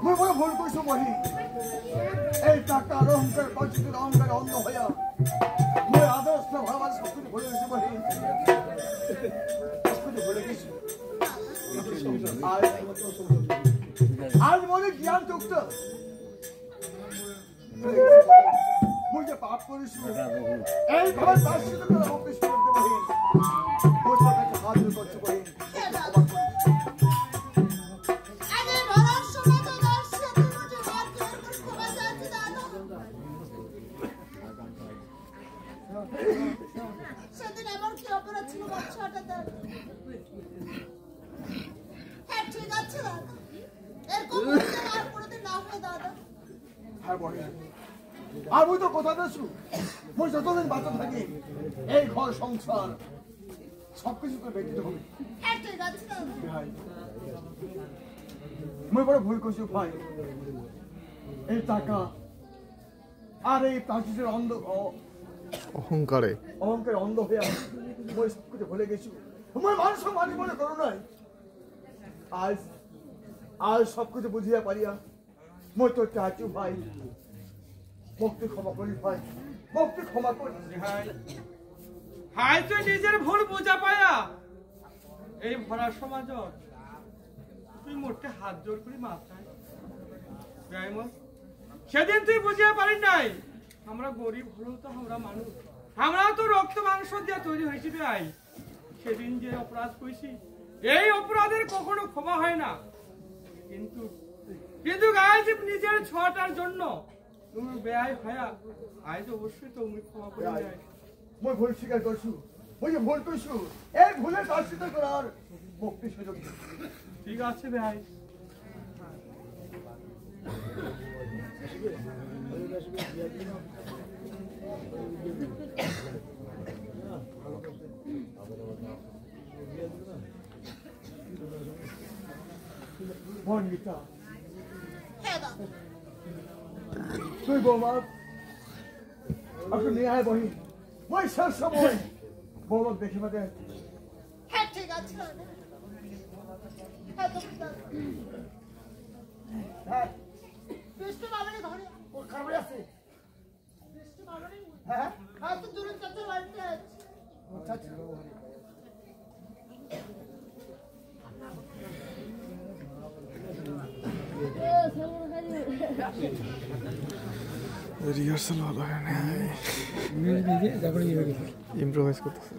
মই বড় ভুল কইছো বহি এই টাকার অহংকার পঞ্চিতের অহংকার অন্য হইয়া মই আদর্শ ভাবার সবকিছু ভুলে গেছি বহি সবকিছু ভুলে গেছি আজ মনে জ্ঞান যুক্ত মই যে পাপ করেছি এই ঘর পাশিত করে অফিস করতে বহি ওর সাথে হাত করতে বহি সেদিন এমন কি অপরাধ ছিল বাচ্চাটা তার হ্যাঁ ঠিক আছে দাদা এরকম আর কোনোদিন না হয় দাদা আর বলে আর ওই তো কথা দেশু মই যতদিন বাঁচা থাকি এই ঘর সংসার সবকিছু তো ব্যতীত হবে হ্যাঁ ঠিক আছে দাদা ভাই মই বড় ভুল করছি ভাই এই টাকা আর এই প্রাচীরের অহংকারে অন্ধ হয়ে মই সবকিছু ভুলে গেছি মই মানুষ মানি মনে করো নাই আজ আজ সবকিছু বুঝিয়া পারিয়া মই তো চাচু ভাই মুক্তি ক্ষমা করি ভাই মুক্তি ক্ষমা করি ভাই হাই তুই নিজের ভুল বুঝা পায়া এই ভরা সমাজ তুই মোটে হাত জোর করি মাথায় সেদিন তুই বুঝিয়া পারি নাই আমরা গরিব হলেও তো আমরা মানুষ আমরাও তো রক্ত মাংস দিয়ে তৈরি হয়েছি ভাই সেদিন যে অপরাধ করেছি এই অপরাধের কখনো ক্ষমা হয় না কিন্তু কিন্তু আজ নিজের ছোঁয়াটার জন্য তুমি বেআই হয়া আজ অবশ্যই তুমি ক্ষমা করে যায় মই ভুল স্বীকার করছু মই যে ভুল করছু এই ভুলের প্রায়শ্চিত্ত করার মুক্তি সুযোগ ঠিক আছে ভাই বর্ণিতা হ্যাঁ দাদা তুই বৌমা একটু নিয়ে আয় বহি মই শেষ সময় বৌমা দেখি মাকে হ্যাঁ ঠিক আছে দাদা হ্যাঁ তো দাদা হ্যাঁ বিষ্ণু বাবারে ঘরে ওর খাবার আছে বিষ্ণু বাবারে হ্যাঁ হ্যাঁ তো দূরে চাচার বাড়িতে আছে আচ্ছা আচ্ছা রিহার্সাল ভালো হয় না ইম্প্রোভাইজ করতেছে